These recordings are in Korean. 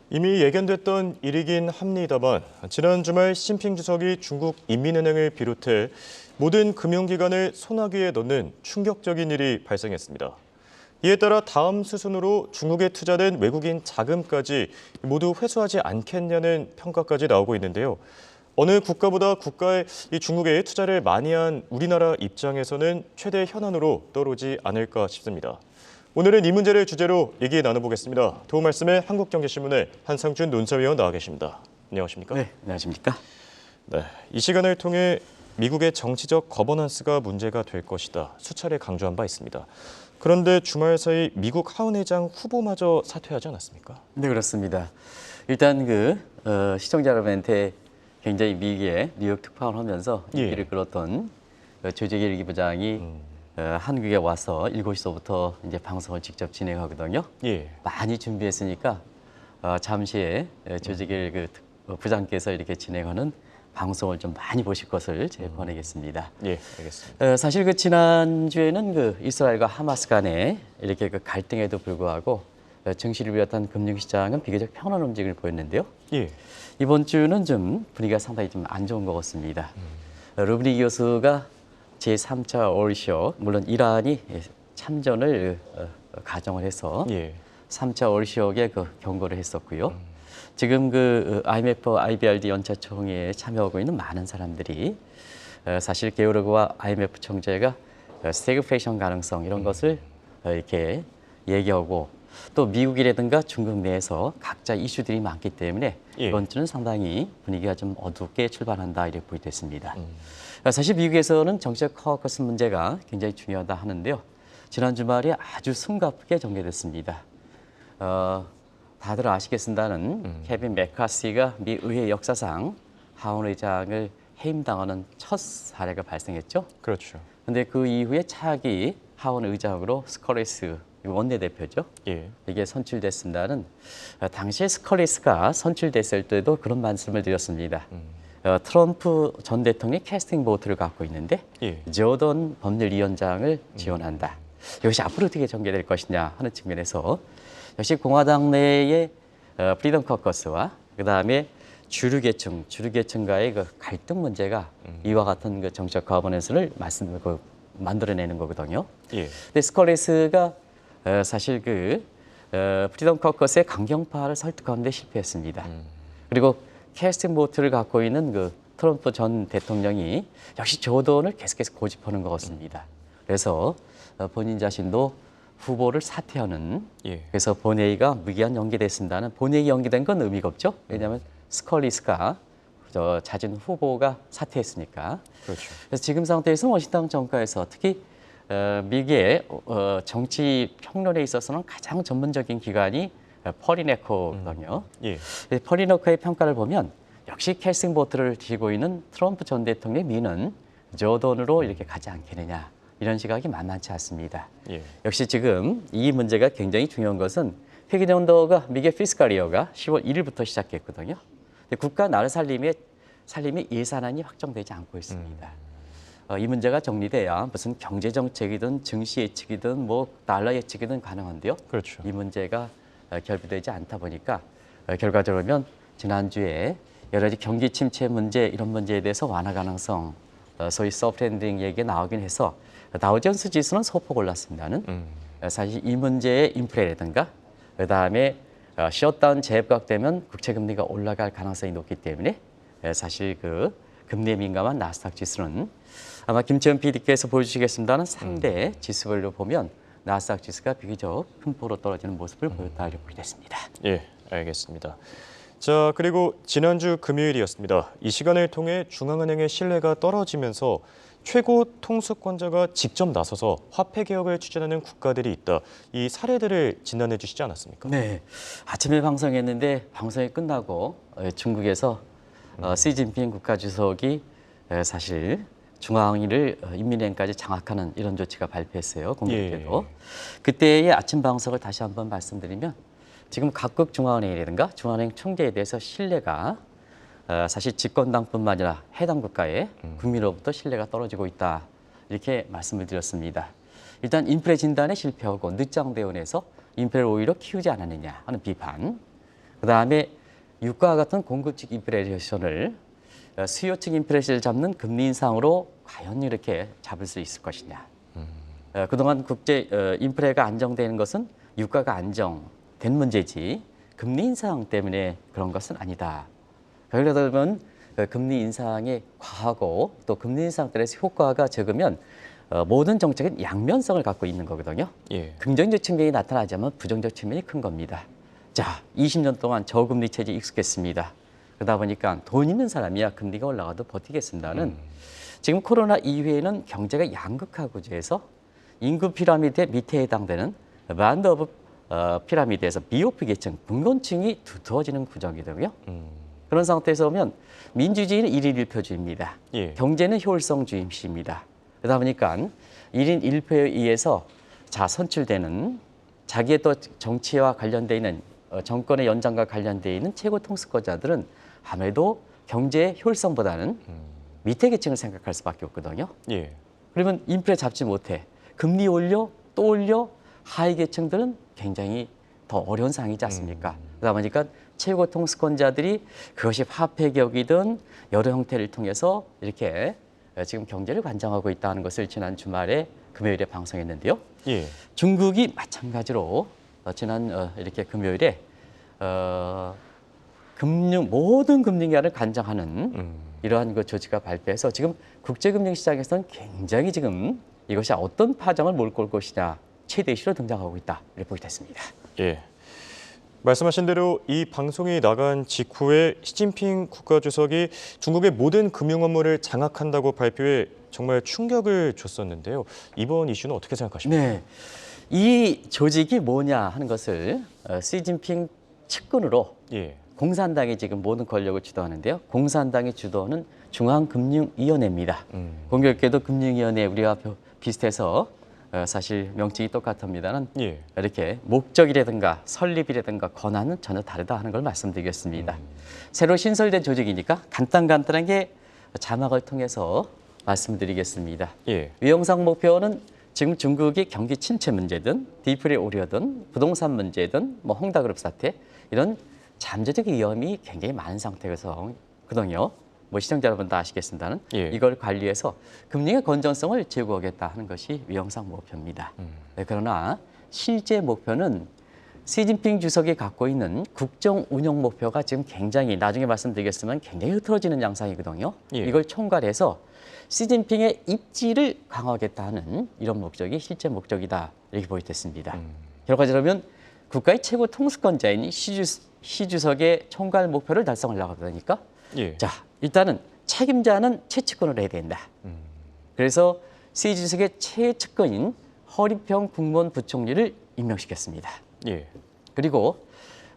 이미 예견됐던 일이긴 합니다만 지난 주말 시진핑 주석이 중국 인민은행을 비롯해 모든 금융기관을 소나기에 넣는 충격적인 일이 발생했습니다. 이에 따라 다음 수순으로 중국에 투자된 외국인 자금까지 모두 회수하지 않겠냐는 평가까지 나오고 있는데요. 어느 국가보다 이 중국에 투자를 많이 한 우리나라 입장에서는 최대 현안으로 떠오르지 않을까 싶습니다. 오늘은 이 문제를 주제로 얘기 나눠보겠습니다. 도움 말씀에 한국경제신문의 한상준 논설위원 나와 계십니다. 안녕하십니까? 네, 안녕하십니까? 네, 이 시간을 통해 미국의 정치적 거버넌스가 문제가 될 것이다. 수차례 강조한 바 있습니다. 그런데 주말 사이 미국 하원 의장 후보마저 사퇴하지 않았습니까? 네, 그렇습니다. 일단 시청자 여러분한테 굉장히 미국의 뉴욕 특파원 하면서 인기를 끌었던 조재길 일기 부장이 한국에 와서 7시서부터 이제 방송을 직접 진행하거든요. 예. 많이 준비했으니까 잠시에 조재길 부장께서 이렇게 진행하는 방송을 좀 많이 보실 것을 제가 권하겠습니다. 예, 알겠습니다. 사실 지난주에는 이스라엘과 하마스 간에 이렇게 갈등에도 불구하고 증시를 비롯한 금융시장은 비교적 편한 움직임을 보였는데요. 예. 이번 주는 좀 분위기가 상당히 좀 안 좋은 것 같습니다. 루브리 교수가 제3차 올쇼, 물론 이란이 참전을 가정을 해서 예. 3차 올쇼에 경고를 했었고요. 지금 IMF, IBRD 연차 총회에 참여하고 있는 많은 사람들이 사실 게오르그와 IMF 총재가 스태그플레이션 가능성 이런 것을 이렇게 얘기하고 또 미국이라든가 중국 내에서 각자 이슈들이 많기 때문에 이번 주는 상당히 분위기가 좀 어둡게 출발한다 이렇게 보이겠습니다. 사실 미국에서는 정치적 커커스 문제가 굉장히 중요하다 하는데요. 지난 주말에 아주 숨가쁘게 전개됐습니다. 다들 아시겠습니다는 케빈 맥카시가 미 의회 역사상 하원 의장을 해임당하는 첫 사례가 발생했죠. 그렇죠. 그런데 그 이후에 차기 하원 의장으로 스컬리스 원내대표죠. 예. 이게 선출됐습니다는 당시에 스컬리스가 선출됐을 때도 그런 말씀을 드렸습니다. 트럼프 전 대통령이 캐스팅 보트를 갖고 있는데 조던 법률위원장을 지원한다. 이것이 앞으로 어떻게 전개될 것이냐 하는 측면에서 역시 공화당 내의 프리덤 커커스와 그다음에 주류계층과의 갈등 문제가 이와 같은 정치적 거버넌스를 만들어내는 거거든요. 근데 스컬리스가 사실 프리덤 커커스의 강경파를 설득하는 데 실패했습니다. 그리고 캐스팅 보트를 갖고 있는 트럼프 전 대통령이 역시 조던을 계속해서 고집하는 것 같습니다. 그래서 본인 자신도 후보를 사퇴하는 그래서 본회의가 무기한 연기됐습니다는 본회의 연기된 건 의미가 없죠. 왜냐하면 스컬리스가 자진 후보가 사퇴했으니까. 그렇죠. 그래서 지금 상태에서 워싱턴 정가에서 특히 미국의 정치 평론에 있어서는 가장 전문적인 기관이 펄리네코거든요. 펄리네코의 평가를 보면 역시 캐스팅 보트를 쥐고 있는 트럼프 전 대통령의 미는 조던으로 이렇게 가지 않겠느냐 이런 시각이 만만치 않습니다. 역시 지금 이 문제가 굉장히 중요한 것은 회계 연도가 미국의 피스칼리어가 10월 1일부터 시작했거든요. 근데 국가 나라 살림의 예산안이 확정되지 않고 있습니다. 이 문제가 정리돼야 무슨 경제 정책이든 증시 예측이든 뭐 달러 예측이든 가능한데요. 그렇죠. 이 문제가 결부되지 않다 보니까 결과적으로 보면 지난주에 여러 가지 경기 침체 문제 이런 문제에 대해서 완화 가능성 소위 소프트 랜딩 얘기가 나오긴 해서 다우존스 지수는 소폭 올랐습니다는 사실 이 문제의 인플레라든가 그다음에 셧다운 재부각되면 국채 금리가 올라갈 가능성이 높기 때문에 사실 금리에 민감한 나스닥 지수는 아마 김채연 PD께서 보여주시겠습니다는 3대 지수별로 보면 나스닥 지수가 비교적 큰 폭으로 떨어지는 모습을 보였다 이렇게 보겠습니다. 예, 알겠습니다. 자, 그리고 지난주 금요일이었습니다. 이 시간을 통해 중앙은행의 신뢰가 떨어지면서 최고 통수권자가 직접 나서서 화폐 개혁을 추진하는 국가들이 있다. 이 사례들을 진단해 주시지 않았습니까? 네, 아침에 방송했는데 방송이 끝나고 중국에서 시진핑 국가주석이 사실 중앙위를 인민은행까지 장악하는 이런 조치가 발표했어요. 공교롭게도. 그때의 아침 방송을 다시 한번 말씀드리면 지금 각국 중앙은행이라든가 중앙은행 총재에 대해서 신뢰가 사실 집권당뿐만 아니라 해당 국가의 국민으로부터 신뢰가 떨어지고 있다. 이렇게 말씀을 드렸습니다. 일단 인플레 진단에 실패하고 늦장 대응해서 인플레를 오히려 키우지 않았느냐 하는 비판. 그다음에 유가와 같은 공급측 인플레이션을 수요측 인플레이션을 잡는 금리 인상으로 과연 이렇게 잡을 수 있을 것이냐. 그동안 국제 인플레가 안정되는 것은 유가가 안정된 문제지 금리 인상 때문에 그런 것은 아니다. 그러다 보면 금리 인상이 과하고 또 금리 인상 때문에 효과가 적으면 모든 정책은 양면성을 갖고 있는 거거든요. 예. 긍정적 측면이 나타나자면 부정적 측면이 큰 겁니다. 자, 20년 동안 저금리 체제에 익숙했습니다. 그러다 보니까 돈 있는 사람이야 금리가 올라가도 버티겠습니다는 지금 코로나 이후에는 경제가 양극화 구조에서 인구 피라미드 밑에 해당되는 반드 오브 피라미드에서 비오프 계층, 분권층이 두터워지는 구조이거든요. 그런 상태에서 보면 민주주의는 일인 일표주의입니다. 예. 경제는 효율성주의입니다. 그러다 보니까 일인 일표에 의해서 선출되는 자기의 또 정치와 관련돼 있는 정권의 연장과 관련돼 있는 최고 통수권자들은 아무래도 경제의 효율성보다는 밑에 계층을 생각할 수밖에 없거든요. 예. 그러면 인플레 잡지 못해 금리 올려 또 올려 하위 계층들은 굉장히 더 어려운 상황이지 않습니까? 그러다 보니까 최고 통수권자들이 그것이 화폐 격이든 여러 형태를 통해서 이렇게 지금 경제를 관장하고 있다는 것을 지난 주말에 금요일에 방송했는데요. 예. 중국이 마찬가지로 지난 이렇게 금요일에 모든 금융기관을 관장하는 이러한 그 조치가 발표해서 지금 국제금융시장에서는 굉장히 지금 이것이 어떤 파장을 몰고 올 것이냐 최대 이슈로 등장하고 있다 이렇게 보게 됐습니다. 예. 말씀하신 대로 이 방송이 나간 직후에 시진핑 국가주석이 중국의 모든 금융 업무를 장악한다고 발표해 정말 충격을 줬었는데요. 이번 이슈는 어떻게 생각하십니까? 네, 이 조직이 뭐냐 하는 것을 시진핑 측근으로 예. 공산당이 지금 모든 권력을 주도하는데요. 공산당이 주도하는 중앙금융위원회입니다. 공교롭게도 금융위원회 우리와 비슷해서 사실 명칭이 똑같습니다는 예. 이렇게 목적이라든가 설립이라든가 권한은 전혀 다르다 하는 걸 말씀드리겠습니다. 새로 신설된 조직이니까 간단하게 자막을 통해서 말씀드리겠습니다. 예. 위영상 목표는 지금 중국이 경기 침체 문제든 디플레 우려든 부동산 문제든 헝다그룹 사태 이런 잠재적 위험이 굉장히 많은 상태에서거든요. 시청자 여러분 다 아시겠습니다는 예. 이걸 관리해서 금융의 건전성을 제고하겠다 하는 것이 위영상 목표입니다. 네, 그러나 실제 목표는 시진핑 주석이 갖고 있는 국정 운영 목표가 지금 굉장히 나중에 말씀드리겠지만 굉장히 흐트러지는 양상이거든요. 예. 이걸 총괄해서 시진핑의 입지를 강화하겠다 하는 이런 목적이 실제 목적이다 이렇게 보여졌습니다. 결과적으로 국가의 최고 통수권자인 시 주석의 총괄 목표를 달성하려고 하니까 예. 자, 일단은 책임자는 최측근으로 해야 된다. 그래서 시 주석의 최측근인 허리평 국무원 부총리를 임명시켰습니다. 예. 그리고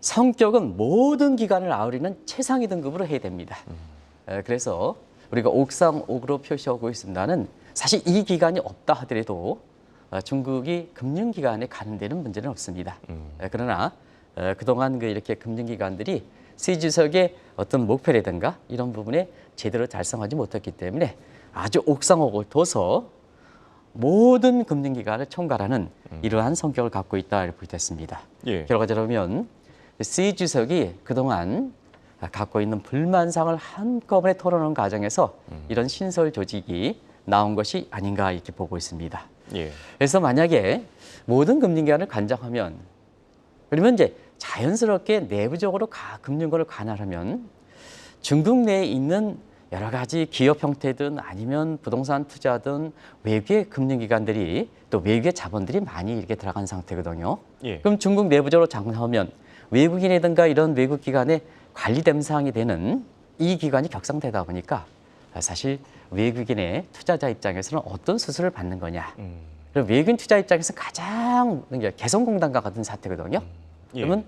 성격은 모든 기관을 아우르는 최상위 등급으로 해야 됩니다. 그래서 우리가 옥상옥으로 표시하고 있습니다는 사실 이 기관이 없다 하더라도 중국이 금융기관에 가는 데는 문제는 없습니다. 그러나 그동안 이렇게 금융기관들이 시 주석의 어떤 목표라든가 이런 부분에 제대로 달성하지 못했기 때문에 아주 옥상옥을 둬서 모든 금융기관을 총괄하는 이러한 성격을 갖고 있다 이렇게 보겠습니다. 예. 결과적으로 시 주석이 그동안 갖고 있는 불만상을 한꺼번에 털어놓은 과정에서 이런 신설 조직이 나온 것이 아닌가 이렇게 보고 있습니다. 예. 그래서 만약에 모든 금융기관을 관장하면 그러면 이제 자연스럽게 내부적으로 금융권을 관할하면 중국 내에 있는 여러 가지 기업 형태든 아니면 부동산 투자든 외국의 금융기관들이 또 외국의 자본들이 많이 이렇게 들어간 상태거든요. 예. 그럼 중국 내부적으로 장악하면 외국인이든가 이런 외국 기관의 관리 대상이 되는 이 기관이 격상되다 보니까 사실 외국인의 투자자 입장에서는 어떤 수수료를 받는 거냐. 그럼 외국인 투자 입장에서 가장 개성공단과 같은 사태거든요. 예. 그러면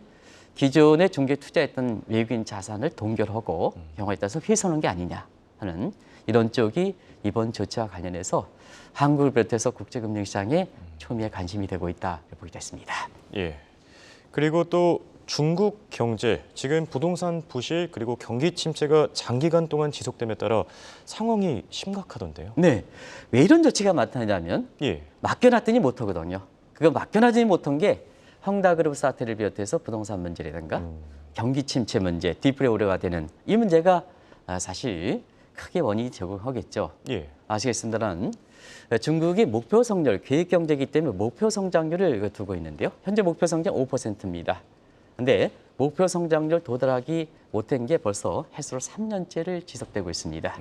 기존에 중개 투자했던 외국인 자산을 동결하고 경우에 따라서 훼손한 게 아니냐 하는 이런 쪽이 이번 조치와 관련해서 한국을 비롯해서 국제금융시장에 초미의 관심이 되고 있다 이렇게 보게 됐습니다. 예. 그리고 또 중국 경제, 지금 부동산 부실 그리고 경기 침체가 장기간 동안 지속됨에 따라 상황이 심각하던데요. 네, 왜 이런 조치가 나타나냐면 예. 맡겨놨더니 못하거든요. 그거 맡겨놨더니 못한 게 헝다그룹 사태를 비롯해서 부동산 문제라든가 경기 침체 문제, 디플레 우려가 되는 이 문제가 사실 크게 원인이 제공하겠죠. 예. 아시겠습니다만 중국이 목표 성장, 계획 경제이기 때문에 목표 성장률을 두고 있는데요. 현재 목표 성장 5%입니다. 근데 목표 성장률 도달하기 못한 게 벌써 해수로 3년째를 지속되고 있습니다.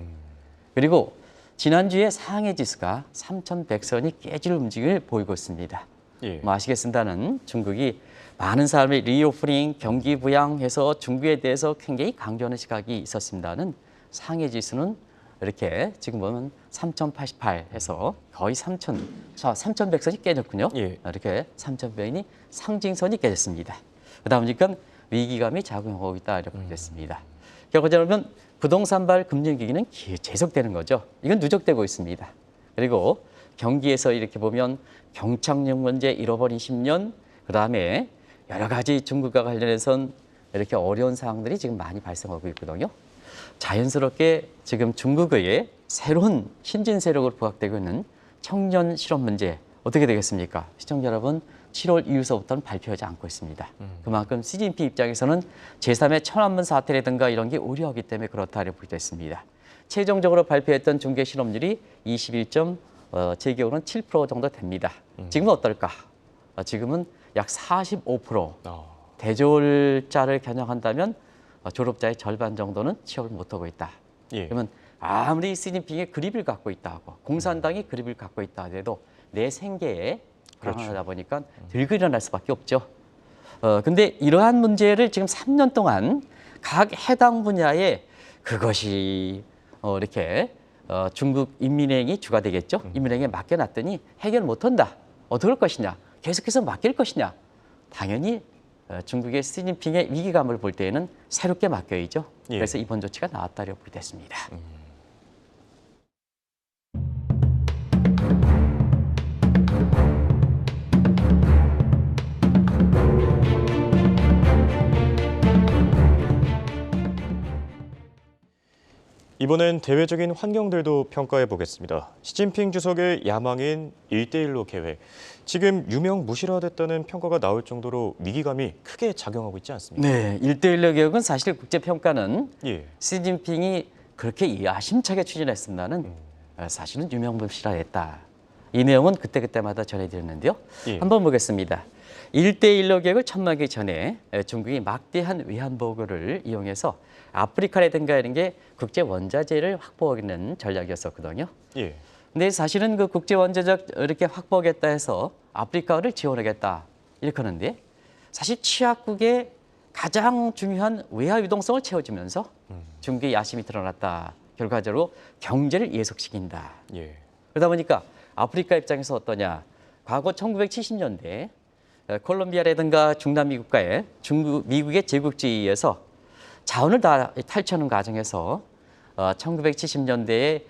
그리고 지난주에 상해 지수가 3,100선이 깨질 움직임을 보이고 있습니다. 예. 뭐 아시겠습니다는 중국이 많은 사람이 리오프닝, 경기 부양해서 중국에 대해서 굉장히 강조하는 시각이 있었습니다는 상해 지수는 이렇게 지금 보면 3,088 해서 거의 3,100선이 깨졌군요. 예. 이렇게 3,100선이 상징선이 깨졌습니다. 그러다 보니까 위기감이 작용하고 있다 이렇게 됐습니다. 결과적으로 부동산발 금융위기는 계속되는 거죠. 이건 누적되고 있습니다. 그리고 경기에서 이렇게 보면 경착륙 문제, 잃어버린 10년, 그다음에 여러 가지 중국과 관련해선 이렇게 어려운 상황들이 지금 많이 발생하고 있거든요. 자연스럽게 지금 중국의 새로운 신진 세력으로 부각되고 있는 청년 실업 문제 어떻게 되겠습니까? 시청자 여러분, 7월 이후서부터는 발표하지 않고 있습니다. 그만큼 시진핑 입장에서는 제3의 천안문 사태라든가 이런 게 우려하기 때문에 그렇다고 보고 있습니다. 최종적으로 발표했던 중개 실업률이 21점, 제 기억으로는 7% 정도 됩니다. 지금은 어떨까? 지금은 약 45%. 대졸자를 겨냥한다면 졸업자의 절반 정도는 취업을 못하고 있다. 예. 그러면 아무리 시진핑이 그립을 갖고 있다고 공산당이 그립을 갖고 있다 하더라도 내 생계에 불안하다 보니까 들고 일어날 수밖에 없죠. 근데 이러한 문제를 지금 3년 동안 각 해당 분야에 그것이 이렇게 중국 인민은행이 주가 되겠죠. 인민은행에 맡겨놨더니 해결 못한다. 어떻게 할 것이냐. 계속해서 맡길 것이냐. 당연히 중국의 시진핑의 위기감을 볼 때에는 새롭게 맡겨야죠. 예. 그래서 이번 조치가 나왔다고 보게 됐습니다. 이번엔 대외적인 환경들도 평가해 보겠습니다. 시진핑 주석의 야망인 1대1로 계획. 지금 유명무실화됐다는 평가가 나올 정도로 위기감이 크게 작용하고 있지 않습니까? 네, 1대1로 계획은 사실 국제평가는 예. 시진핑이 그렇게 야심차게 추진했습니다는 사실은 유명무실화됐다. 이 내용은 그때그때마다 전해드렸는데요. 예. 한번 보겠습니다. 1대1로 계획을 천막기 전에 중국이 막대한 외환보고를 이용해서 아프리카라든가 이런 게 국제 원자재를 확보하는 전략이었었거든요. 예. 근데 사실은 그 국제 원자재 이렇게 확보하겠다 해서 아프리카를 지원하겠다 이렇게 하는데 사실 취약국의 가장 중요한 외화 유동성을 채워주면서 중국의 야심이 드러났다. 결과적으로 경제를 예속시킨다. 예. 그러다 보니까 아프리카 입장에서 어떠냐. 과거 1970년대 콜롬비아라든가 중남미 국가에 미국의 제국주의에 의해서 자원을 다 탈취하는 과정에서 1970년대에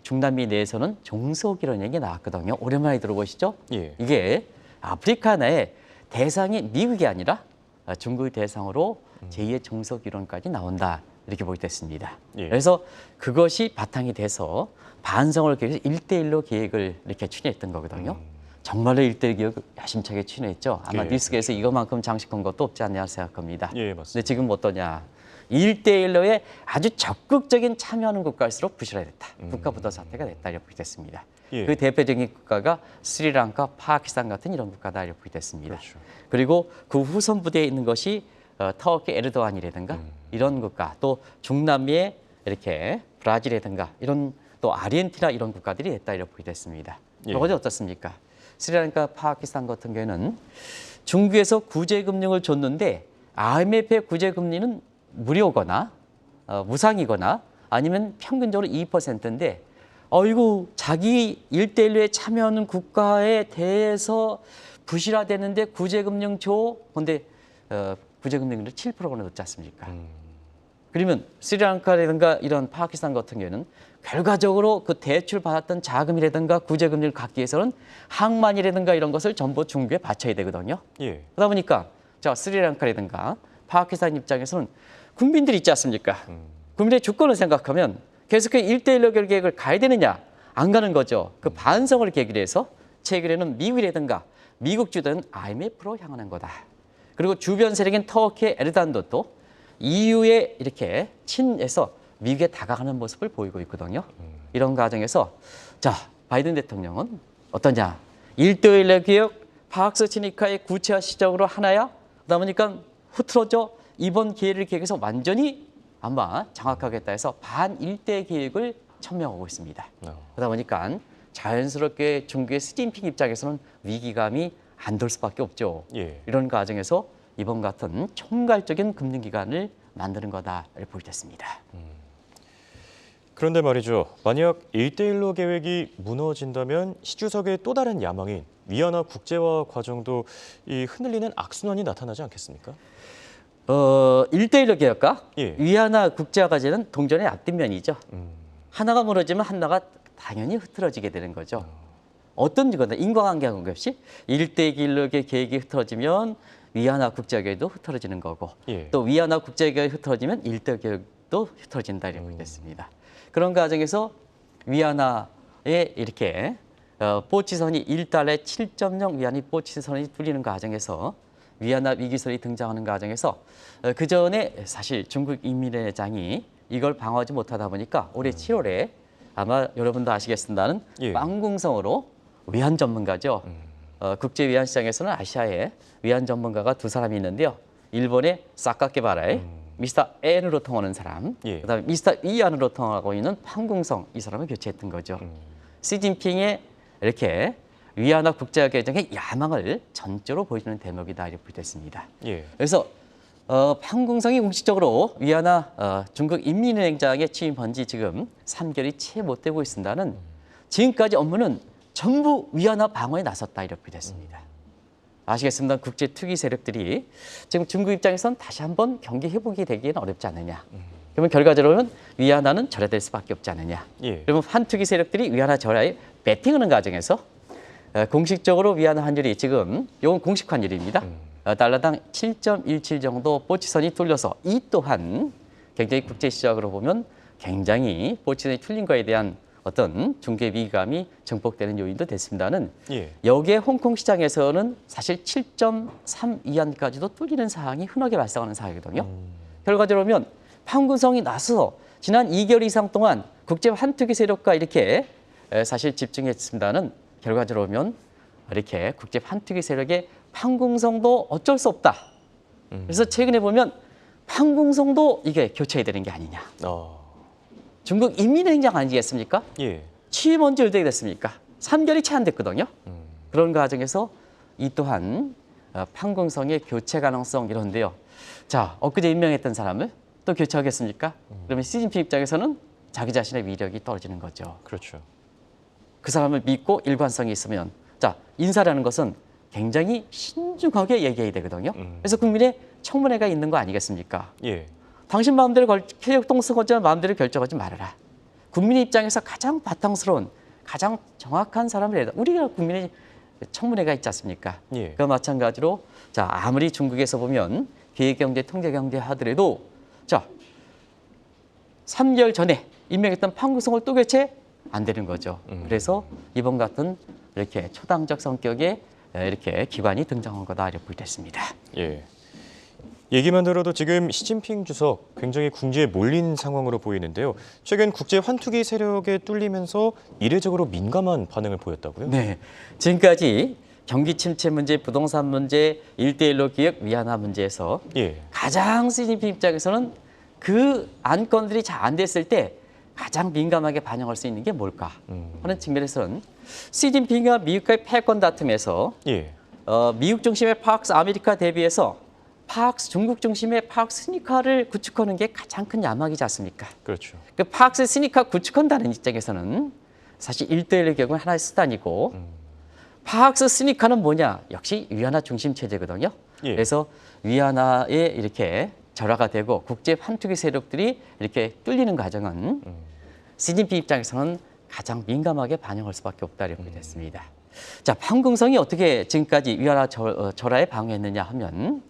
중남미 내에서는 종속이라는 얘기가 나왔거든요. 오랜만에 들어보시죠? 예. 이게 아프리카 내에 대상이 미국이 아니라 중국을 대상으로 제2의 종속이론까지 나온다. 이렇게 보게 됐습니다. 예. 그래서 그것이 바탕이 돼서 반성을 계획해서 1대1로 계획을 이렇게 추진했던 거거든요. 정말로 1대1 계획을 야심차게 추진했죠. 아마 예, 뉴스계에서 이거만큼 장식한 것도 없지 않냐 생각합니다. 예, 맞습니다. 근데 지금 어떠냐. 1대1로에 아주 적극적인 참여하는 국가일수록 부실화됐다. 국가부도 사태가 됐다. 이렇게 됐습니다. 예. 그 대표적인 국가가 스리랑카, 파키스탄 같은 이런 국가다. 이렇게 됐습니다. 그렇죠. 그리고 그 후손 부대에 있는 것이 터키 에르도안이라든가 이런 국가, 또 중남미의 이렇게 브라질이라든가 이런 또 아르헨티나 이런 국가들이 됐다. 이렇게 됐습니다. 예. 어제 어떻습니까? 스리랑카, 파키스탄 같은 경우에는 중국에서 구제금융을 줬는데 IMF의 구제금리는 무료거나 무상이거나 아니면 평균적으로 2%인데 어이구 자기 1대1로에 참여하는 국가에 대해서 부실화되는데 구제금융 줘. 근데 구제금융률이 7%나 넣지 않습니까? 그러면 스리랑카라든가 이런 파키스탄 같은 경우에는 결과적으로 그 대출 받았던 자금이라든가 구제금리를 갚기 위해서는 항만이라든가 이런 것을 전부 중국에 바쳐야 되거든요. 예. 그러다 보니까 자 스리랑카라든가 파키스탄 입장에서는 국민들이 있지 않습니까? 국민의 주권을 생각하면 계속해서 1대1로 계획을 가야 되느냐? 안 가는 거죠. 그 반성을 계기로 해서 최근에는 미국이라든가 미국 주도는 IMF로 향하는 거다. 그리고 주변 세력인 터키의 에르도안도 EU에 이렇게 친해서 미국에 다가가는 모습을 보이고 있거든요. 이런 과정에서 자, 바이든 대통령은 어떠냐? 1대1의 개혁, 파악스 시니카의 구체화 시적으로 하나야? 그러다 보니까 흐트러져 이번 기회를 기획해서 완전히 아마 장악하겠다 해서 반일대 계획을 천명하고 있습니다. 그러다 보니까 자연스럽게 중국의 시진핑 입장에서는 위기감이 안 돌 수밖에 없죠. 예. 이런 과정에서 이번 같은 총괄적인 금융기관을 만드는 거다 이렇게 보여졌습니다. 그런데 말이죠. 만약 1대1로 계획이 무너진다면 시 주석의 또 다른 야망인 위안화 국제화 과정도 이 흔들리는 악순환이 나타나지 않겠습니까? 1대1로 계획과 예. 위안화 국제화 과제는 동전의 앞뒷면이죠. 하나가 무너지면 하나가 당연히 흐트러지게 되는 거죠. 어떤 거다 인과관계가 없이 1대1로 계획이 흐트러지면 위안화 국제화 계획도 흐트러지는 거고 예. 또 위안화 국제화 계획이 흐트러지면 1대 계획도 흐트러진다 이렇게 됐습니다. 그런 과정에서 위안화에 이렇게 뽀치선이 1달러에 7.0 위안이 뽀치선이 뚫리는 과정에서 위안화 위기설이 등장하는 과정에서 그 전에 사실 중국 인민회장이 이걸 방어하지 못하다 보니까 올해 7월에 아마 여러분도 아시겠습니다는 예. 빵궁성으로 위안 전문가죠. 국제 위안 시장에서는 아시아에 위안 전문가가 두 사람이 있는데요. 일본의 사카케바라의 미스터 N으로 통하는 사람, 예. 그다음에 미스터 E안으로 통하고 있는 판궁성 이 사람을 교체했던 거죠. 시진핑의 이렇게 위안화 국제화 개정의 야망을 전적으로 보여주는 대목이다 이렇게 됐습니다. 예. 그래서 판궁성이 공식적으로 위안화 중국 인민은행장에 취임한 지 지금 3개월이 채 못 되고 있습니다는 지금까지 업무는 전부 위안화 방어에 나섰다 이렇게 됐습니다. 아시겠습니다. 국제 투기 세력들이 지금 중국 입장에서는 다시 한번 경기 회복이 되기는 어렵지 않느냐. 그러면 결과적으로는 위안화는 절하될 수밖에 없지 않느냐. 예. 그러면 한투기 세력들이 위안화 절하에 배팅하는 과정에서 공식적으로 위안화 환율이 지금 이건 공식 환율입니다. 달러당 7.17 정도 뽀치선이 뚫려서 이 또한 굉장히 국제 시장으로 보면 굉장히 뽀치선이 뚫린 거에 대한 어떤 중개 위기감이 증폭되는 요인도 됐습니다는 예. 여기에 홍콩 시장에서는 사실 7.3 위안까지도 뚫리는 상황이 흔하게 발생하는 상황이거든요. 결과적으로 보면 판군성이 나서 지난 2개월 이상 동안 국제 환투기 세력과 이렇게 사실 집중했습니다는 결과적으로 보면 이렇게 국제 환투기 세력의 판궁성도 어쩔 수 없다. 그래서 최근에 보면 판궁성도 이게 교체해야 되는 게 아니냐. 중국 인민행장 아니겠습니까? 예. 취임한 지 얼마나 됐습니까? 3개월이 채 안 됐거든요. 그런 과정에서 이 또한 판궁성의 교체 가능성 이런데요. 자, 엊그제 임명했던 사람을 또 교체하겠습니까? 그러면 시진핑 입장에서는 자기 자신의 위력이 떨어지는 거죠. 그렇죠. 그 사람을 믿고 일관성이 있으면 자, 인사라는 것은 굉장히 신중하게 얘기해야 되거든요. 그래서 국민의 청문회가 있는 거 아니겠습니까? 예. 당신 마음대로 개혁동성하지 마음대로 결정하지 말아라. 국민의 입장에서 가장 바탕스러운, 가장 정확한 사람을 내다. 우리가 국민의 청문회가 있지 않습니까? 예. 그 마찬가지로 자 아무리 중국에서 보면 기획경제, 통제경제 하더라도 자 3개월 전에 임명했던 판구성을 또 교체 안 되는 거죠. 그래서 이번 같은 이렇게 초당적 성격의 이렇게 기관이 등장한 거다 이렇게 보겠습니다. 예. 얘기만 들어도 지금 시진핑 주석 굉장히 궁지에 몰린 상황으로 보이는데요. 최근 국제 환투기 세력에 뚫리면서 이례적으로 민감한 반응을 보였다고요? 네, 지금까지 경기 침체 문제, 부동산 문제, 1대1로 기획, 위안화 문제에서 예. 가장 시진핑 입장에서는 그 안건들이 잘 안 됐을 때 가장 민감하게 반영할 수 있는 게 뭘까 하는 측면에서는 시진핑과 미국과의 패권 다툼에서 예. 미국 중심의 팍스 아메리카 대비해서 팍스 중국 중심의 팍스 스니커를 구축하는 게 가장 큰 야망이지 않습니까? 그렇죠. 그 팍스 스니커 구축한다는 입장에서는 사실 1대1의 경우는 하나의 수단이고 팍스 스니커는 뭐냐? 역시 위안화 중심 체제거든요. 예. 그래서 위안화에 이렇게 절하가 되고 국제 환투기 세력들이 이렇게 뚫리는 과정은 시진핑 입장에서는 가장 민감하게 반영할 수밖에 없다 이렇게 됐습니다. 자, 판궁성이 어떻게 지금까지 위안화 절하에 방어했느냐 하면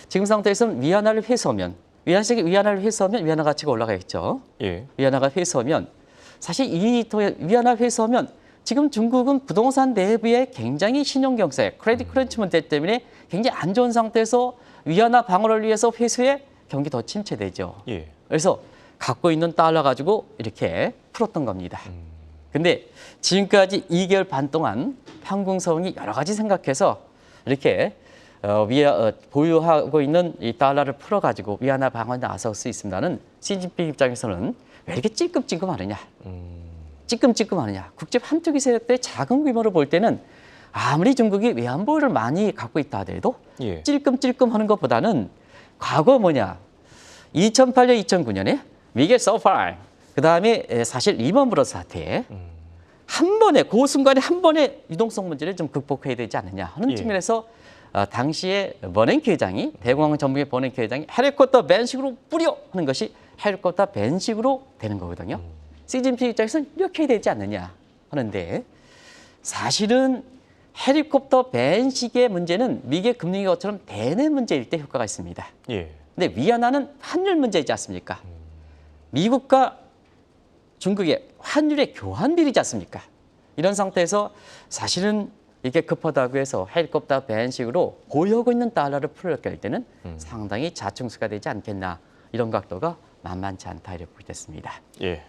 지금 상태에서는 위안화를 회수하면 위안화를 회수하면 위안화 가치가 올라가겠죠. 예. 위안화가 회수하면 사실 이 위안화 회수하면 지금 중국은 부동산 내부에 굉장히 신용경세, 크레딧 크런치 문제 때문에 굉장히 안 좋은 상태에서 위안화 방어를 위해서 회수에 경기 더 침체되죠. 예. 그래서 갖고 있는 달러 가지고 이렇게 풀었던 겁니다. 근데 지금까지 2개월 반 동안 판궁성이 여러 가지 생각해서 이렇게 보유하고 있는 이 달러를 풀어가지고 위안화 방어에 나설 수 있습니다는 시진핑 입장에서는 왜 이렇게 찔끔찔끔하느냐. 찔끔찔끔하느냐. 국제 한쪽이 세력들의 작은 규모를 볼 때는 아무리 중국이 외환보유를 많이 갖고 있다 하더라도 예. 찔끔찔끔하는 것보다는 과거 2008년, 2009년에 미국의 서프라임, 그다음에 사실 리먼 브러스 사태 한 번에 그 순간에 한 번에 유동성 문제를 좀 극복해야 되지 않느냐 하는 예. 측면에서 당시에 버냉키 회장이 대공황 전문의 버냉키 회장이 헬리콥터 밴식으로 뿌려 하는 것이 헬리콥터 밴식으로 되는 거거든요. 시진핑 입장에서는 이렇게 해야 되지 않느냐 하는데 사실은 헬리콥터 밴식의 문제는 미국의 금융위 것처럼 대내 문제일 때 효과가 있습니다. 예. 근데 위안화는 환율 문제이지 않습니까? 미국과 중국의 환율의 교환 비리지 않습니까? 이런 상태에서 사실은 이게 급하다고 해서 헬리콥터 밴식으로 보유하고 있는 달러를 풀려고 할 때는 상당히 자충수가 되지 않겠나 이런 각도가 만만치 않다 이렇게 보겠습니다. 예.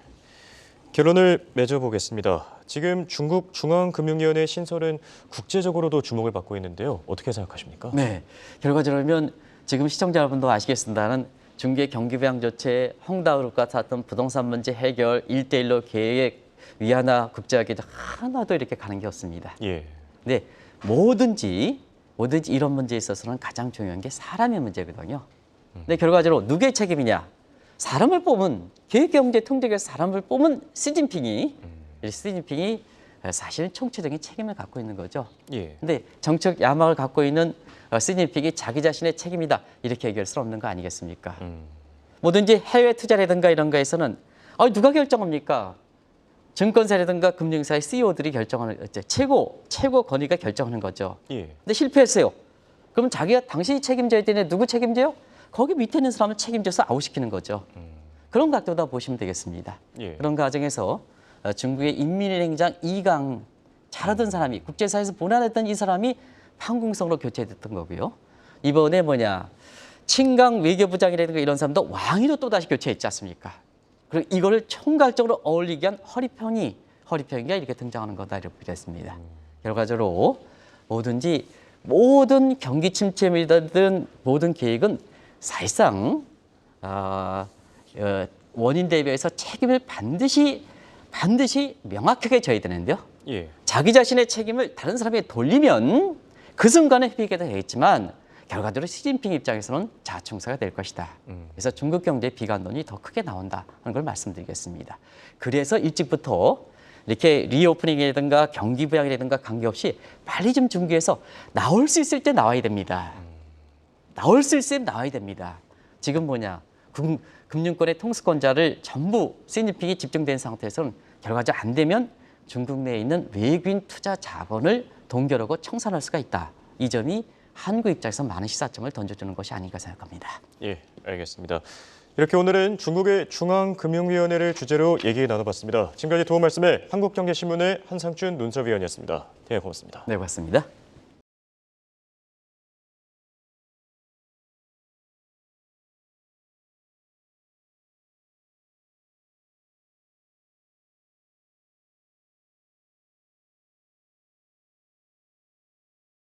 결론을 맺어보겠습니다. 지금 중국 중앙금융위원회 신설은 국제적으로도 주목을 받고 있는데요. 어떻게 생각하십니까? 네, 결과적으로는 지금 시청자 여러분도 아시겠습니다는 중국의 경기부양 조치, 홍다그룹과 같은 부동산 문제 해결, 1대1로 계획, 위안화 국제화기조 하나도 이렇게 가는 게 없습니다. 예. 근데 뭐든지 이런 문제에 있어서는 가장 중요한 게 사람의 문제거든요. 근데 결과적으로 누구의 책임이냐? 사람을 뽑은 계획경제통제에서 사람을 뽑은 시진핑이 사실 총체적인 책임을 갖고 있는 거죠. 예. 근데 정책 야망을 갖고 있는 시진핑이 자기 자신의 책임이다 이렇게 얘기할 수 없는 거 아니겠습니까? 뭐든지 해외 투자라든가 이런 거에서는 누가 결정합니까? 증권사라든가 금융사의 CEO들이 결정하는 최고 권위가 결정하는 거죠. 예. 근데 실패했어요. 그럼 자기가 당신이 책임져야 되는데 누구 책임져요? 거기 밑에 있는 사람을 책임져서 아웃시키는 거죠. 그런 각도다 보시면 되겠습니다. 예. 그런 과정에서 중국의 인민은행장 이강 잘하던 사람이 국제사회에서 본안했던 이 사람이 판궁성으로 교체됐던 거고요. 이번에 친강 외교부장이라든가 이런 사람도 왕위로 또다시 교체했지 않습니까? 그리고 이거를 총괄적으로 어울리게 한 허리평이가 이렇게 등장하는 거다 이렇게 보겠습니다. 결과적으로 모든 경기 침체든 모든 계획은 사실상 원인 대비해서 책임을 반드시 명확하게 져야 되는데요. 예. 자기 자신의 책임을 다른 사람에게 돌리면 그 순간에 회피가 되겠지만 결과적으로 시진핑 입장에서는 자충수가 될 것이다. 그래서 중국 경제 비관론이 더 크게 나온다 하는 걸 말씀드리겠습니다. 그래서 일찍부터 이렇게 리오프닝이라든가 경기 부양이라든가 관계없이 빨리 좀 중국에서 나올 수 있을 때 나와야 됩니다. 나올 수 있을 때 나와야 됩니다. 지금 금융권의 통수권자를 전부 시진핑이 집중된 상태에서는 결과적으로 안 되면 중국 내에 있는 외국인 투자 자본을 동결하고 청산할 수가 있다. 이 점이 한국 입장에서 많은 시사점을 던져주는 것이 아닌가 생각합니다. 예, 알겠습니다. 이렇게 오늘은 중국의 중앙금융위원회를 주제로 얘기 나눠봤습니다. 지금까지 도움 말씀에 한국경제신문의 한상준 논설위원이었습니다. 네, 고맙습니다. 네, 고맙습니다.